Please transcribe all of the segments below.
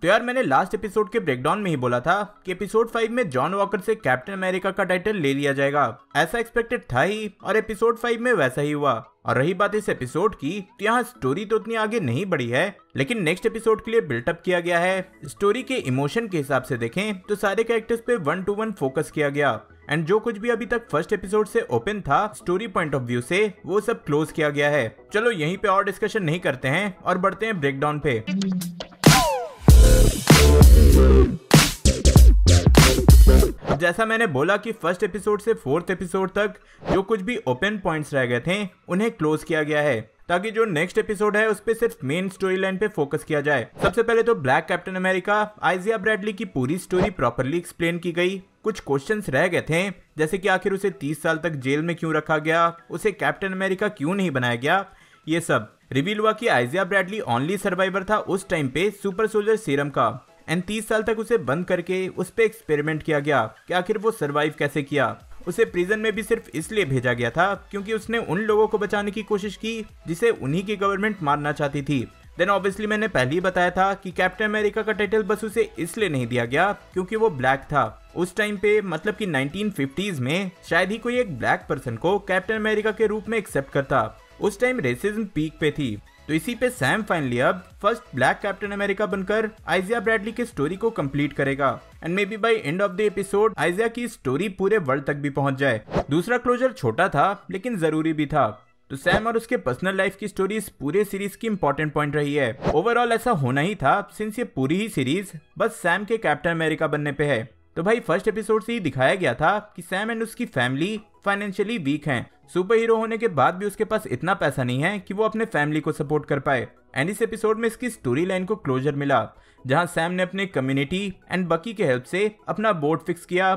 तो यार मैंने लास्ट एपिसोड के ब्रेकडाउन में ही बोला था कि एपिसोड 5 में जॉन वॉकर से कैप्टन अमेरिका का टाइटल ले लिया जाएगा। ऐसा एक्सपेक्टेड था ही और एपिसोड 5 में वैसा ही हुआ। और रही बात इस एपिसोड की, तो यहाँ स्टोरी तो उतनी आगे नहीं बढ़ी है, लेकिन नेक्स्ट एपिसोड के लिए बिल्टअप किया गया है। स्टोरी के इमोशन के हिसाब से देखें तो सारे कैरेक्टर्स पे 1 to 1 फोकस किया गया एंड जो कुछ भी अभी तक फर्स्ट एपिसोड से ओपन था स्टोरी पॉइंट ऑफ व्यू से, वो सब क्लोज किया गया है। चलो यहीं पे और डिस्कशन नहीं करते हैं और बढ़ते हैं ब्रेकडाउन पे। जैसा मैंने बोला कि फर्स्ट एपिसोड से फोर्थ एपिसोड तक जो कुछ भी ओपन पॉइंट्स रह गए थे उन्हें क्लोज किया गया है, ताकि जो नेक्स्ट एपिसोड है उस पे सिर्फ मेन स्टोरी लाइन पे फोकस किया जाए। सबसे पहले तो ब्लैक कैप्टन अमेरिका आइजिया ब्रैडली की पूरी स्टोरी प्रॉपर्ली एक्सप्लेन की गई। कुछ क्वेश्चंस रह गए थे, जैसे कि आखिर उसे 30 साल तक जेल में क्यों रखा गया, उसे कैप्टन अमेरिका क्यों नहीं बनाया गया। ये सब रिवील हुआ कि आइजिया ब्रैडली ओनली सर्वाइवर था उस टाइम पे सुपर सोल्जर सीरम का एंड 30 साल तक उसे बंद करके उस पे एक्सपेरिमेंट किया गया कि आखिर वो सरवाइव कैसे किया। उसे प्रिजन में भी सिर्फ इसलिए भेजा गया था क्योंकि उसने उन लोगों को बचाने की कोशिश की जिसे उन्हीं की गवर्नमेंट मारना चाहती थी। देन ऑब्वियसली मैंने पहले ही बताया था कि कैप्टन अमेरिका का टाइटल बस उसे इसलिए नहीं दिया गया क्योंकि वो ब्लैक था उस टाइम पे, मतलब कि 1950s में शायद ही कोई एक ब्लैक पर्सन को कैप्टन अमेरिका के रूप में एक्सेप्ट करता। उस टाइम रेसिज्म पीक पे थी। तो इसी पे सैम फाइनली अब फर्स्ट ब्लैक कैप्टन अमेरिका बनकर आइजिया ब्रैडली की स्टोरी को कंप्लीट करेगा and maybe by end of the episode Isaiah की स्टोरी पूरे वर्ल्ड तक भी पहुंच जाए। दूसरा क्लोजर छोटा था लेकिन जरूरी भी था। तो सैम और उसके पर्सनल लाइफ की स्टोरी इस पूरे सीरीज की इंपॉर्टेंट पॉइंट रही है। ओवरऑल ऐसा होना ही था सिंस ये पूरी ही सीरीज बस सैम के कैप्टन अमेरिका बनने पे है। तो भाई फर्स्ट एपिसोड से ही दिखाया गया था कि सैम एंड उसकी फैमिली फाइनेंशियली वीक हैं। सुपर हीरो होने के बाद भी उसके पास इतना पैसा नहीं है कि वो अपने फैमिली को सपोर्ट कर पाए एंड इस एपिसोड में इसकी स्टोरी लाइन को क्लोजर मिला, जहां सैम ने अपने कम्युनिटी एंड बकी के हेल्प से अपना बोट फिक्स किया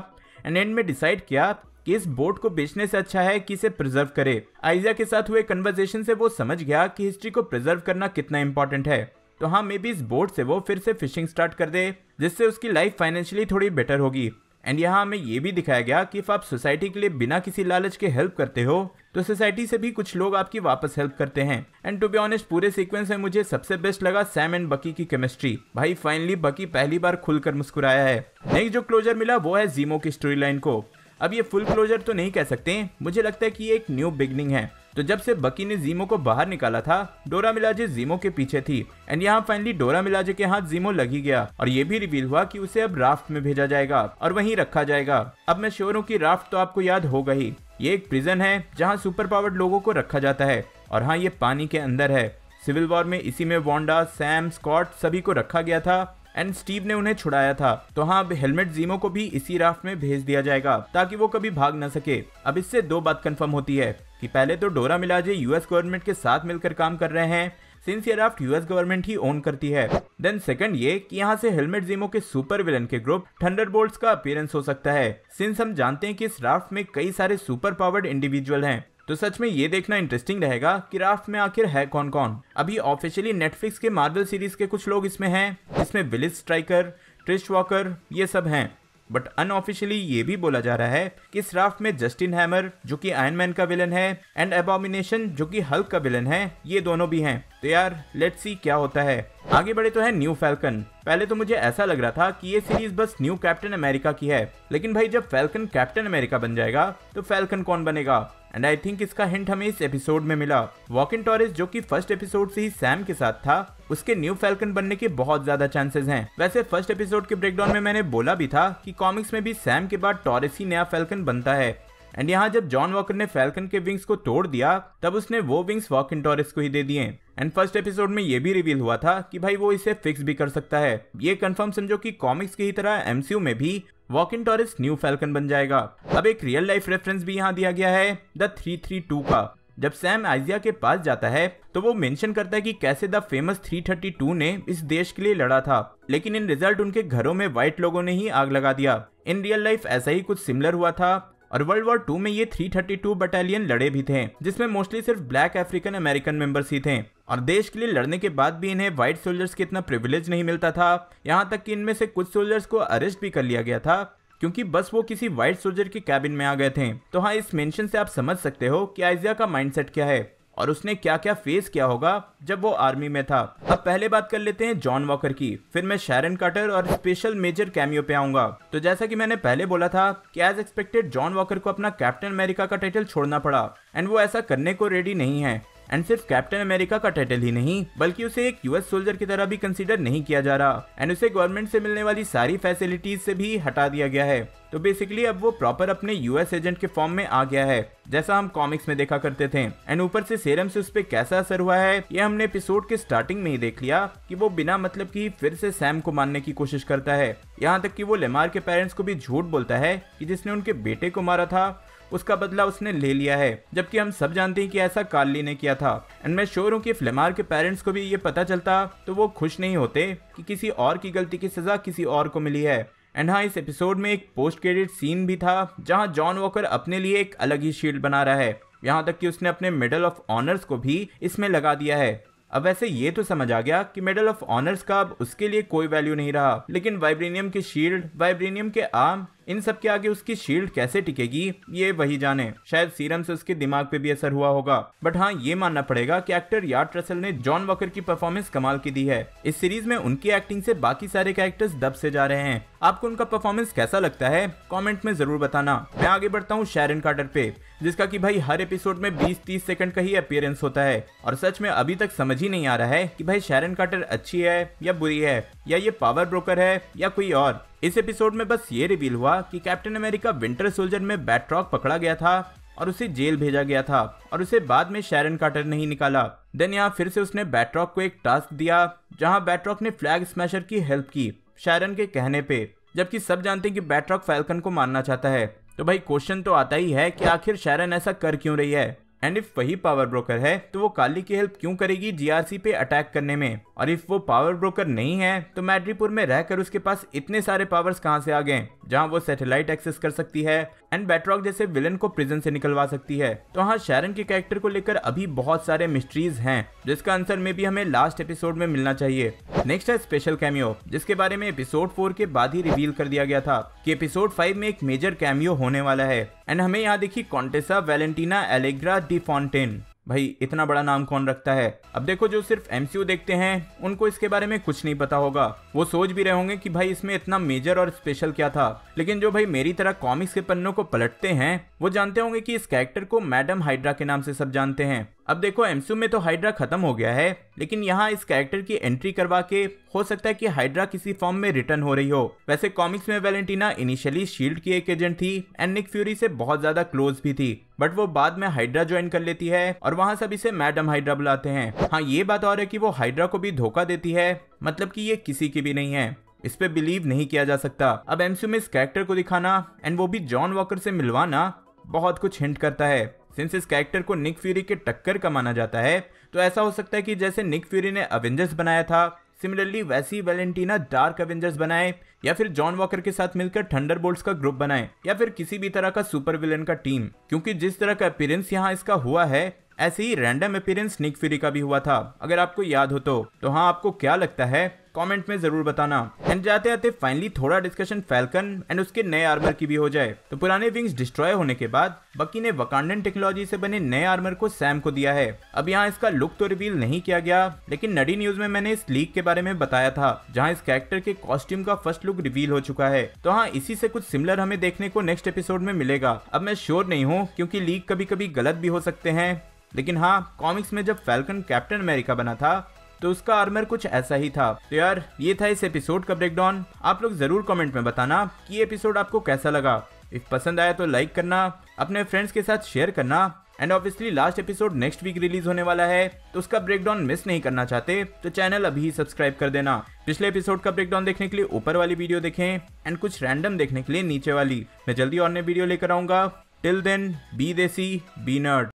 एंड एंड में डिसाइड किया कि इस बोट को बेचने से अच्छा है कि इसे प्रिजर्व करे। आइजिया के साथ हुए कन्वर्सेशन से वो समझ गया कि हिस्ट्री को प्रिजर्व करना कितना इंपॉर्टेंट है। तो हाँ, मे बी इस बोट से वो फिर से फिशिंग स्टार्ट कर दे जिससे उसकी लाइफ फाइनेंशियली थोड़ी बेटर होगी। एंड यहाँ हमें ये भी दिखाया गया कि if आप सोसाइटी के लिए बिना किसी लालच के हेल्प करते हो तो सोसाइटी से भी कुछ लोग आपकी वापस हेल्प करते हैं। एंड टू बी ऑनेस्ट पूरे सीक्वेंस में मुझे सबसे बेस्ट लगा सैम एंड बकी की केमिस्ट्री। भाई फाइनली बकी पहली बार खुलकर मुस्कुराया है। नेक्स्ट जो क्लोजर मिला वो है जीमो की स्टोरी लाइन को। अब ये फुल क्लोजर तो नहीं कह सकते, मुझे लगता है कि ये एक न्यू बिगनिंग है। तो जब से बकी ने जीमो को बाहर निकाला था, डोरा मिलाजे जीमो के पीछे थी एंड यहाँ फाइनली डोरा मिलाजे के हाथ जीमो लगी गया और ये भी रिवील हुआ कि उसे अब राफ्ट में भेजा जाएगा और वहीं रखा जाएगा। अब मैं श्योर हूँ कि राफ्ट तो आपको याद होगा ही, ये एक प्रिजन है जहाँ सुपर पावर्ड लोगों को रखा जाता है और हाँ ये पानी के अंदर है। सिविल वॉर में इसी में वांडा, सैम, स्कॉट सभी को रखा गया था एंड स्टीव ने उन्हें छुड़ाया था। तो हाँ, अब हेलमेट जीमो को भी इसी राफ्ट में भेज दिया जाएगा ताकि वो कभी भाग न सके। अब इससे दो बात कंफर्म होती है कि पहले तो डोरा मिलाजे यूएस गवर्नमेंट के साथ मिलकर काम कर रहे हैं सिंस ये राफ्ट यूएस गवर्नमेंट ही ओन करती है। देन सेकंड ये कि यहाँ से हेलमेट जीमो के सुपर विलन के ग्रुप थंडरबोल्ट्स का अपीयरेंस हो सकता है सिंस हम जानते हैं कि इस राफ्ट में कई सारे सुपर पावर्ड इंडिविजुअल हैं। तो सच में ये देखना इंटरेस्टिंग रहेगा कि राफ्ट में आखिर है कौन कौन। अभी ऑफिशियली नेटफ्लिक्स के मार्वल सीरीज के कुछ लोग इसमें हैं, जिसमें विलिस स्ट्राइकर, ट्रिश वॉकर ये सब हैं। बट अनऑफिशियली ये भी बोला जा रहा है कि इस राफ्ट में जस्टिन हैमर जो कि आयरन मैन का विलन है एंड एबॉमिनेशन जो कि हल्क का विलन है, ये दोनों भी हैं। तो यार लेट्स सी क्या होता है। आगे बढ़े तो है न्यू फैल्कन। पहले तो मुझे ऐसा लग रहा था कि ये सीरीज बस न्यू कैप्टन अमेरिका की है, लेकिन भाई जब फैल्कन कैप्टन अमेरिका बन जाएगा तो फैल्कन कौन बनेगा? एंड आई थिंक इसका हिंट हमें इस एपिसोड में मिला। वॉकिन टॉरेस जो कि फर्स्ट एपिसोड से ही सैम के साथ था, उसके न्यू फैल्कन बनने के बहुत ज्यादा चांसेस हैं। वैसे फर्स्ट एपिसोड के ब्रेकडाउन में मैंने बोला भी था कि कॉमिक्स में भी सैम के बाद टॉरेस ही नया फैल्कन बनता है एंड यहाँ जब जॉन वॉकर ने फैल्कन के विंग्स को तोड़ दिया तब उसने वो विंग्स वॉकिन टॉरेस को ही दे दिए। एंड फर्स्ट एपिसोड में ये भी रिवील हुआ था कि भाई वो इसे फिक्स भी कर सकता है। ये कंफर्म समझो कि कॉमिक्स की ही तरह एमसीयू में भी वॉकिन टॉरेस न्यू फैल्कन बन जाएगा। अब एक रियल लाइफ रेफरेंस भी यहाँ दिया गया है द 332 का। जब सैम आइजिया के पास जाता है तो वो मेंशन करता है कि कैसे द फेमस 332 ने इस देश के लिए लड़ा था, लेकिन इन रिजल्ट उनके घरों में व्हाइट लोगों ने ही आग लगा दिया। इन रियल लाइफ ऐसा ही कुछ सिमिलर हुआ था और वर्ल्ड वॉर 2 में ये 332 बटालियन लड़े भी थे, जिसमें मोस्टली सिर्फ ब्लैक अफ्रीकन अमेरिकन मेंबर्स ही थे और देश के लिए लड़ने के बाद भी इन्हें व्हाइट सोल्जर्स के इतना प्रिविलेज नहीं मिलता था। यहाँ तक कि इनमें से कुछ सोल्जर्स को अरेस्ट भी कर लिया गया था क्योंकि बस वो किसी व्हाइट सोल्जर के कैबिन में आ गए थे। तो हाँ, इस मेंशन से आप समझ सकते हो कि आइजिया का माइंडसेट क्या है। और उसने क्या क्या फेस किया होगा जब वो आर्मी में था। अब पहले बात कर लेते हैं जॉन वॉकर की, फिर मैं शैरन कार्टर और स्पेशल मेजर कैमियो पे आऊंगा। तो जैसा कि मैंने पहले बोला था कि एज एक्सपेक्टेड जॉन वॉकर को अपना कैप्टन अमेरिका का टाइटल छोड़ना पड़ा एंड वो ऐसा करने को रेडी नहीं है। एंड सिर्फ कैप्टन अमेरिका का टाइटल ही नहीं बल्कि उसे एक यूएस सोल्जर की तरह भी कंसीडर नहीं किया जा रहा एंड उसे गवर्नमेंट से मिलने वाली सारी फैसिलिटीज से भी हटा दिया गया है। तो बेसिकली अब वो प्रॉपर अपने यूएस एजेंट के फॉर्म में आ गया है जैसा हम कॉमिक्स में देखा करते थे। एंड ऊपर से सेरम से उस पर कैसा असर हुआ है ये हमने एपिसोड के स्टार्टिंग में ही देख लिया कि वो बिना मतलब की फिर से सैम को मारने की कोशिश करता है, यहाँ तक कि वो लेमार के पेरेंट्स को भी झूठ बोलता है कि जिसने उनके बेटे को मारा था उसका बदला उसने ले लिया है, जबकि हम सब जानते हैं कि ऐसा कार्ली ने किया था। एंड मैं श्योर हूँ कि लेमार के पेरेंट्स को भी ये पता चलता तो वो खुश नहीं होते कि किसी और की गलती की सजा किसी और को मिली है। एंड हाँ, इस एपिसोड में एक पोस्ट क्रेडिट सीन भी था जहाँ जॉन वॉकर अपने लिए एक अलग ही शील्ड बना रहा है, यहाँ तक कि उसने अपने मेडल ऑफ ऑनर्स को भी इसमें लगा दिया है। अब वैसे ये तो समझ आ गया कि मेडल ऑफ ऑनर्स का अब उसके लिए कोई वैल्यू नहीं रहा, लेकिन वाइब्रेनियम की शील्ड, वाइब्रेनियम के आर्म, इन सब के आगे उसकी शील्ड कैसे टिकेगी ये वही जाने। शायद सीरम से उसके दिमाग पे भी असर हुआ होगा। बट हाँ, ये मानना पड़ेगा कि एक्टर यार्ड रसल ने जॉन वॉकर की परफॉर्मेंस कमाल की दी है। इस सीरीज में उनकी एक्टिंग से बाकी सारे कैरेक्टर्स दब से जा रहे हैं। आपको उनका परफॉर्मेंस कैसा लगता है कमेंट में जरूर बताना। मैं आगे बढ़ता हूँ शैरन कार्टर पे, जिसका कि भाई हर एपिसोड में 20-30 सेकंड का ही अपीयरेंस होता है और सच में अभी तक समझ ही नहीं आ रहा है कि भाई शैरन कार्टर अच्छी है या बुरी है, या ये पावर ब्रोकर है या कोई और। इस एपिसोड में बस ये रिवील हुआ कि कैप्टन अमेरिका विंटर सोल्जर में बैट्रॉक पकड़ा गया था और उसे जेल भेजा गया था और उसे बाद में शैरन कार्टर नहीं निकाला। देन यहाँ फिर से उसने बैट्रॉक को एक टास्क दिया जहाँ बैट्रॉक ने फ्लैग स्मैशर की हेल्प की शैरन के कहने पे, जबकि सब जानते हैं कि बैट्रॉक फैल्कन को मारना चाहता है। तो भाई क्वेश्चन तो आता ही है कि आखिर शैरन ऐसा कर क्यों रही है, एंड इफ वही पावर ब्रोकर है तो वो काली की हेल्प क्यों करेगी जीआरसी पे अटैक करने में, और इफ वो पावर ब्रोकर नहीं है तो मैड्रीपुर में रहकर उसके पास इतने सारे पावर्स कहां से आ गए जहां वो सैटेलाइट एक्सेस कर सकती है एंड बैट्रॉक जैसे विलन को प्रिजन से निकलवा सकती है। तो हाँ, शैरन के कैरेक्टर को लेकर अभी बहुत सारे मिस्ट्रीज हैं जिसका आंसर में भी हमें लास्ट एपिसोड में मिलना चाहिए। नेक्स्ट है स्पेशल कैमियो, जिसके बारे में एपिसोड 4 के बाद ही रिवील कर दिया गया था कि एपिसोड 5 में एक मेजर कैमियो होने वाला है। एंड हमें यहाँ देखी Contessa Valentina Allegra D Fontaine. भाई इतना बड़ा नाम कौन रखता है। अब देखो, जो सिर्फ एमसीयू देखते हैं उनको इसके बारे में कुछ नहीं पता होगा, वो सोच भी रहे होंगे कि भाई इसमें इतना मेजर और स्पेशल क्या था। लेकिन जो भाई मेरी तरह कॉमिक्स के पन्नों को पलटते हैं वो जानते होंगे कि इस कैरेक्टर को मैडम हाइड्रा के नाम से सब जानते हैं। अब देखो, एमसीयू में तो हाइड्रा खत्म हो गया है, लेकिन यहाँ इस कैरेक्टर की एंट्री करवा के हो सकता है कि हाइड्रा किसी फॉर्म में रिटर्न हो रही हो। वैसे कॉमिक्स में वैलेंटीना इनिशियली शील्ड की एक एजेंट थी एंड निक फ्यूरी से बहुत ज्यादा क्लोज भी थी, बट वो बाद में हाइड्रा ज्वाइन कर लेती है और वहां सब इसे मैडम हाइड्रा बुलाते हैं। हाँ, ये बात और है कि वो हाइड्रा को भी धोखा देती है, मतलब कि ये किसी की भी नहीं है, इस पे बिलीव नहीं किया जा सकता। अब एमसीयू में इस कैरेक्टर को दिखाना एंड वो भी जॉन वॉकर से मिलवाना बहुत कुछ हिंट करता है। सिंस इस कैरेक्टर को निक फ्यूरी के टक्कर का माना जाता है तो ऐसा हो सकता है कि जैसे निक फ्यूरी ने अवेंजर्स बनाया था सिमिलरली वैसी वैलेंटीना डार्क अवेंजर्स बनाए, या फिर जॉन वॉकर के साथ मिलकर थंडरबोल्ट्स का ग्रुप बनाए, या फिर किसी भी तरह का सुपर विलेन का टीम। क्योंकि जिस तरह का अपीयरेंस यहाँ इसका हुआ है ऐसे ही रैंडम अपीयरेंस निक फ्यूरी का भी हुआ था, अगर आपको याद हो तो हाँ, आपको क्या लगता है कमेंट में जरूर बताना। एंड जाते जाते फाइनली थोड़ा डिस्कशन फैल्कन एंड उसके नए आर्मर की भी हो जाए। तो पुराने विंग्स डिस्ट्रॉय होने के बाद बकी ने वकांडन टेक्नोलॉजी से बने नए आर्मर को सैम को दिया है। अब यहाँ इसका लुक तो रिवील नहीं किया गया, लेकिन नडी न्यूज में मैंने इस लीक के बारे में बताया था जहाँ इस कैरेक्टर के कॉस्ट्यूम का फर्स्ट लुक रिवील हो चुका है। तो हाँ, इसी से कुछ सिमिलर हमें देखने को नेक्स्ट एपिसोड में मिलेगा। अब मैं श्योर नहीं हूँ क्योंकि लीक कभी कभी गलत भी हो सकते हैं, लेकिन हाँ, कॉमिक्स में जब फैल्कन कैप्टन अमेरिका बना था तो उसका आर्मर कुछ ऐसा ही था। तो यार, ये था इस एपिसोड का ब्रेकडाउन। आप लोग जरूर कमेंट में बताना कि ये एपिसोड आपको कैसा लगा। इफ पसंद आया तो लाइक करना, अपने फ्रेंड्स के साथ शेयर करना, and obviously last episode next week release होने वाला है तो उसका ब्रेकडाउन मिस नहीं करना चाहते तो चैनल अभी सब्सक्राइब कर देना। पिछले एपिसोड का ब्रेकडाउन देखने के लिए ऊपर वाली वीडियो देखें एंड कुछ रैंडम देखने के लिए नीचे वाली। मैं जल्दी और नई वीडियो लेकर आऊंगा। टिल देन, बी देसी, बी नर्ड।